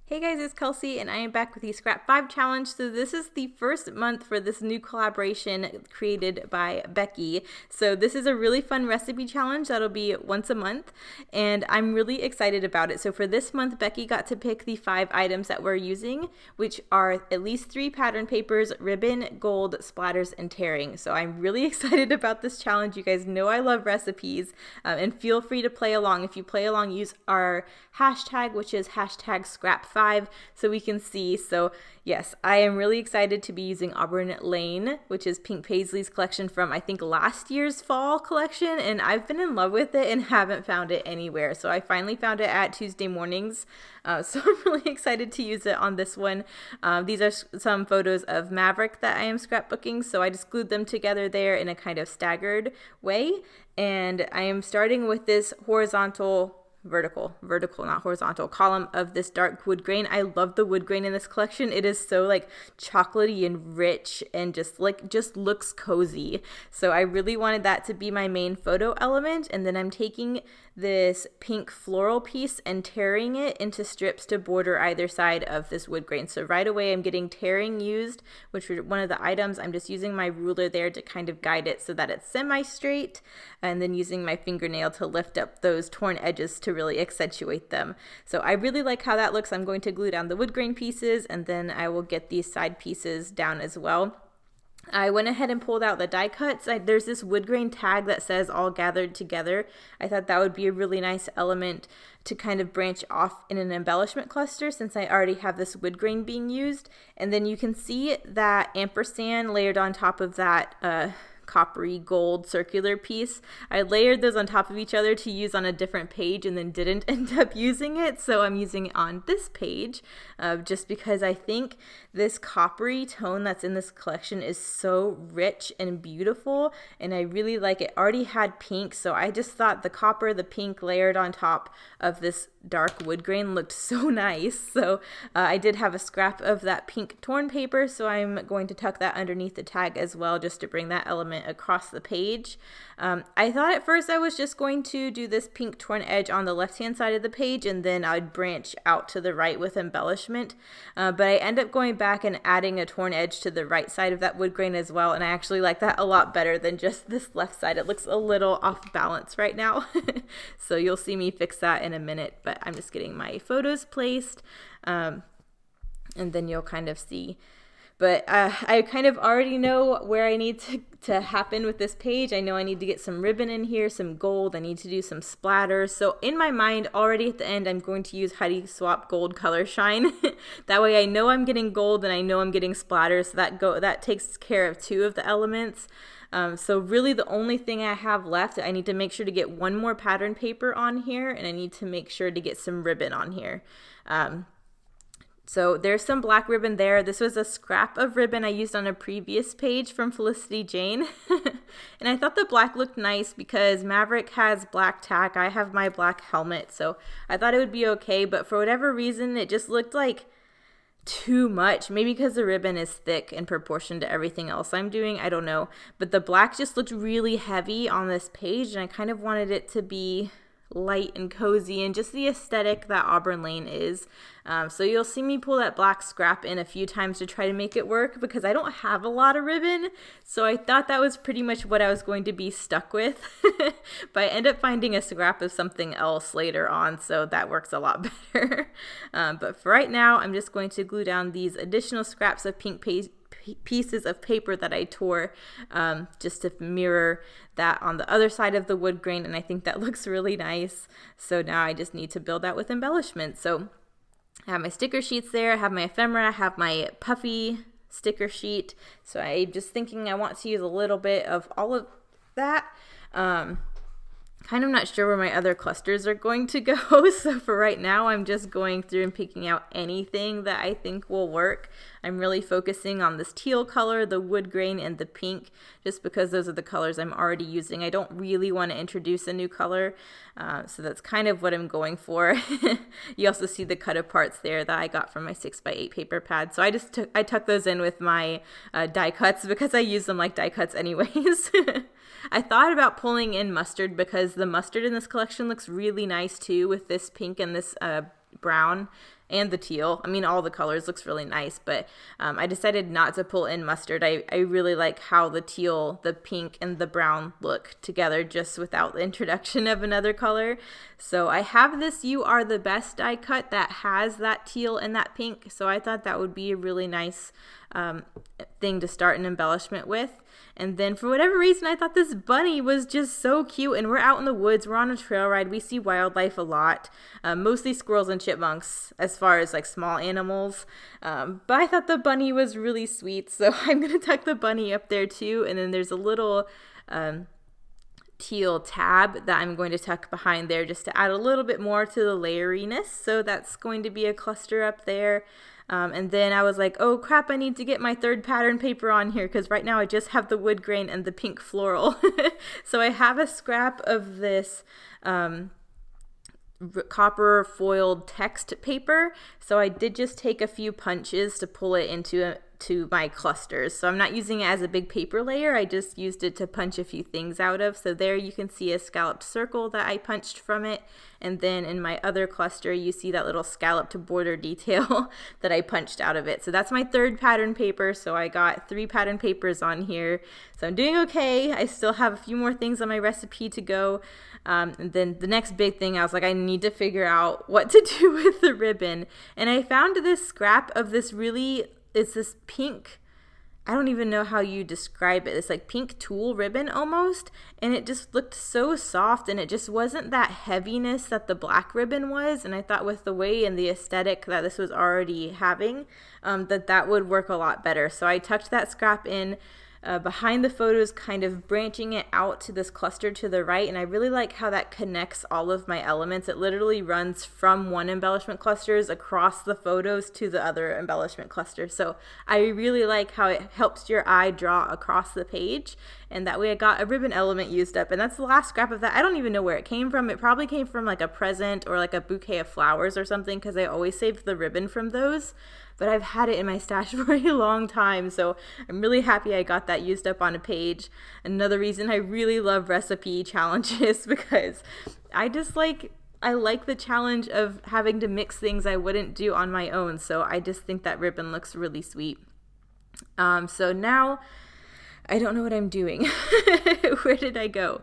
Hey guys, it's Kelsey and I am back with the Scrap 5 challenge. So this is the first month for this new collaboration created by Becky. So this is a really fun recipe challenge that'll be once a month and I'm really excited about it. So for this month, Becky got to pick the 5 items that we're using, which are at least 3 pattern papers, ribbon, gold, splatters, and tearing. So I'm really excited about this challenge. You guys know I love recipes and feel free to play along. If you play along, use our hashtag, which is hashtag Scrap5 so we can see. So yes, I am really excited to be using Auburn Lane, which is Pink Paisley's collection from I think last year's fall collection, and I've been in love with it and haven't found it anywhere. So I finally found it at Tuesday mornings. So I'm really excited to use it on this one. These are some photos of Maverick that I am scrapbooking, so I just glued them together there in a kind of staggered way. And I am starting with this vertical, not horizontal column of this dark wood grain. I love the wood grain in this collection. It is so like chocolatey and rich and just looks cozy. So I really wanted that to be my main photo element. And then I'm taking this pink floral piece and tearing it into strips to border either side of this wood grain. So right away I'm getting tearing used, which was one of the items. I'm just using my ruler there to kind of guide it so that it's semi-straight, and then using my fingernail to lift up those torn edges to really accentuate them. So I really like how that looks. I'm going to glue down the wood grain pieces and then I will get these side pieces down as well. I went ahead and pulled out the die cuts. There's this wood grain tag that says all gathered together. I thought that would be a really nice element to kind of branch off in an embellishment cluster since I already have this wood grain being used. And then you can see that ampersand layered on top of that coppery gold circular piece. I layered those on top of each other to use on a different page and then didn't end up using it, so I'm using it on this page just because I think this coppery tone that's in this collection is so rich and beautiful, and I really like it. Already had pink, so I just thought the copper, the pink layered on top of this dark wood grain looked so nice. So I did have a scrap of that pink torn paper, so I'm going to tuck that underneath the tag as well just to bring that element across the page. I thought at first I was just going to do this pink torn edge on the left hand side of the page and then I'd branch out to the right with embellishment, but I end up going back and adding a torn edge to the right side of that wood grain as well, and I actually like that a lot better than just this left side. It looks a little off balance right now. So you'll see me fix that in a minute, but I'm just getting my photos placed and then you'll kind of see. But I kind of already know where I need to happen with this page. I know I need to get some ribbon in here, some gold. I need to do some splatters. So in my mind, already at the end, I'm going to use Heidi Swap Gold Color Shine. That way I know I'm getting gold and I know I'm getting splatters. So that takes care of 2 of the elements. So really the only thing I have left, I need to make sure to get one more pattern paper on here, and I need to make sure to get some ribbon on here. So there's some black ribbon there. This was a scrap of ribbon I used on a previous page from Felicity Jane. And I thought the black looked nice because Maverick has black tack. I have my black helmet, so I thought it would be okay. But for whatever reason, it just looked like too much. Maybe because the ribbon is thick in proportion to everything else I'm doing. I don't know. But the black just looked really heavy on this page, and I kind of wanted it to be light and cozy and just the aesthetic that Auburn Lane is. So you'll see me pull that black scrap in a few times to try to make it work because I don't have a lot of ribbon. So I thought that was pretty much what I was going to be stuck with. But I end up finding a scrap of something else later on, so that works a lot better. But for right now, I'm just going to glue down these additional scraps of pink pieces of paper that I tore just to mirror that on the other side of the wood grain, and I think that looks really nice. So now I just need to build that with embellishment. So I have my sticker sheets there, I have my ephemera, I have my puffy sticker sheet. So I'm just thinking I want to use a little bit of all of that. Kind of not sure where my other clusters are going to go, so for right now I'm just going through and picking out anything that I think will work. I'm really focusing on this teal color, the wood grain, and the pink, just because those are the colors I'm already using. I don't really want to introduce a new color, so that's kind of what I'm going for. You also see the cut aparts there that I got from my 6x8 paper pad, so I tuck those in with my die cuts because I use them like die cuts anyways. I thought about pulling in mustard because the mustard in this collection looks really nice too with this pink and this brown, and the teal. I mean, all the colors looks really nice, but I decided not to pull in mustard. I really like how the teal, the pink, and the brown look together just without the introduction of another color. So I have this You Are the Best die cut that has that teal and that pink, so I thought that would be a really nice thing to start an embellishment with. And then for whatever reason, I thought this bunny was just so cute, and we're out in the woods, we're on a trail ride, we see wildlife a lot, mostly squirrels and chipmunks as far as like small animals, but I thought the bunny was really sweet, so I'm gonna tuck the bunny up there too. And then there's a little teal tab that I'm going to tuck behind there just to add a little bit more to the layeriness, so that's going to be a cluster up there. And then I was like, oh crap, I need to get my third pattern paper on here because right now I just have the wood grain and the pink floral. So I have a scrap of this copper foiled text paper. So I did just take a few punches to pull it into my clusters. So I'm not using it as a big paper layer. I just used it to punch a few things out of. So there you can see a scalloped circle that I punched from it. And then in my other cluster, you see that little scalloped border detail that I punched out of it. So that's my third pattern paper. So I got 3 pattern papers on here. So I'm doing okay. I still have a few more things on my recipe to go. And then the next big thing, I was like, I need to figure out what to do with the ribbon. And I found this scrap of this it's this pink, I don't even know how you describe it. It's like pink tulle ribbon almost, and it just looked so soft, and it just wasn't that heaviness that the black ribbon was. And I thought with the way and the aesthetic that this was already having, that would work a lot better. So I tucked that scrap in behind the photos, kind of branching it out to this cluster to the right. And I really like how that connects all of my elements. It literally runs from one embellishment clusters across the photos to the other embellishment cluster. So I really like how it helps your eye draw across the page. And that way I got a ribbon element used up. And that's the last scrap of that. I don't even know where it came from. It probably came from like a present or like a bouquet of flowers or something, because I always save the ribbon from those. But I've had it in my stash for a long time, so I'm really happy I got that used up on a page. Another reason I really love recipe challenges, because I like the challenge of having to mix things I wouldn't do on my own, so I just think that ribbon looks really sweet. So now I don't know what I'm doing. Where did I go?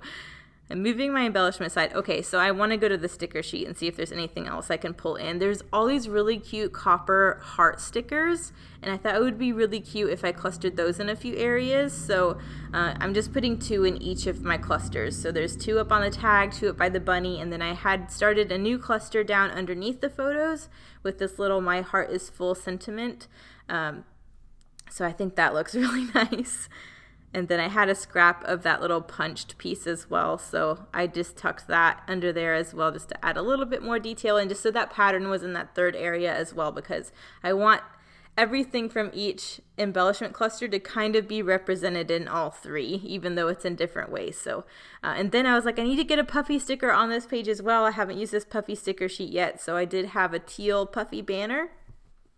I'm moving my embellishment side. Okay, so I want to go to the sticker sheet and see if there's anything else I can pull in. There's all these really cute copper heart stickers, and I thought it would be really cute if I clustered those in a few areas. So I'm just putting 2 in each of my clusters. So there's 2 up on the tag, 2 up by the bunny, and then I had started a new cluster down underneath the photos with this little My Heart is Full sentiment. So I think that looks really nice. And then I had a scrap of that little punched piece as well, so I just tucked that under there as well just to add a little bit more detail, and just so that pattern was in that third area as well, because I want everything from each embellishment cluster to kind of be represented in all 3, even though it's in different ways. So, and then I was like, I need to get a puffy sticker on this page as well. I haven't used this puffy sticker sheet yet, so I did have a teal puffy banner.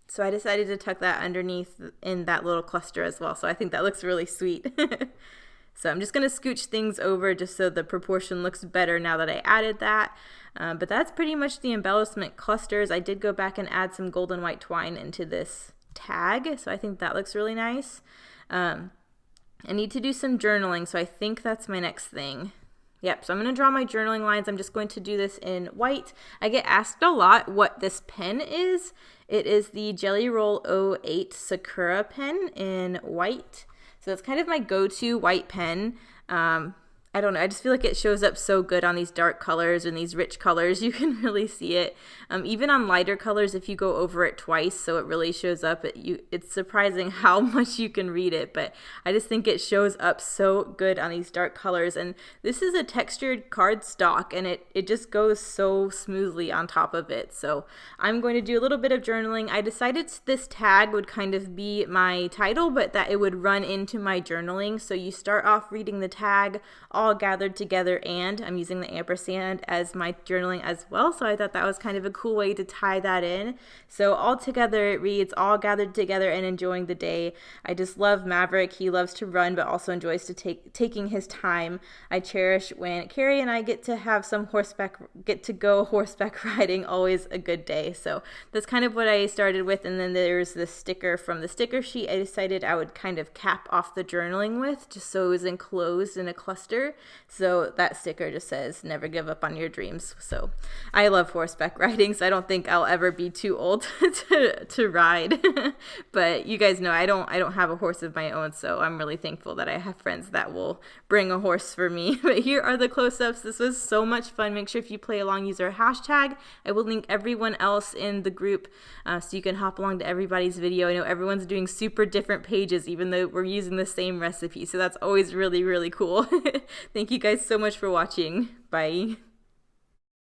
So I decided to tuck that underneath in that little cluster as well. So I think that looks really sweet. So I'm just going to scooch things over just so the proportion looks better now that I added that. But that's pretty much the embellishment clusters. I did go back and add some golden white twine into this tag. So I think that looks really nice. I need to do some journaling. So I think that's my next thing. Yep, so I'm going to draw my journaling lines. I'm just going to do this in white. I get asked a lot what this pen is. It is the Jelly Roll 08 Sakura pen in white. So it's kind of my go-to white pen. I don't know, I just feel like it shows up so good on these dark colors and these rich colors. You can really see it. Even on lighter colors, if you go over it twice, so it really shows up, it's surprising how much you can read it, but I just think it shows up so good on these dark colors. And this is a textured cardstock, and it just goes so smoothly on top of it. So I'm going to do a little bit of journaling. I decided this tag would kind of be my title, but that it would run into my journaling. So you start off reading the tag all all gathered together, and I'm using the ampersand as my journaling as well. So I thought that was kind of a cool way to tie that in. So all together it reads, all gathered together and enjoying the day. I just love Maverick. He loves to run, but also enjoys to taking his time. I cherish when Carrie and I get to go horseback riding. Always a good day. So that's kind of what I started with. And then there's this sticker from the sticker sheet I decided I would kind of cap off the journaling with, just so it was enclosed in a cluster. So that sticker just says, never give up on your dreams. So I love horseback riding, so I don't think I'll ever be too old to ride. But you guys know I don't have a horse of my own, so I'm really thankful that I have friends that will bring a horse for me. But here are the close-ups. This was so much fun. Make sure if you play along, use our hashtag. I will link everyone else in the group so you can hop along to everybody's video. I know everyone's doing super different pages, even though we're using the same recipe. So that's always really, really cool. Thank you guys so much for watching. Bye.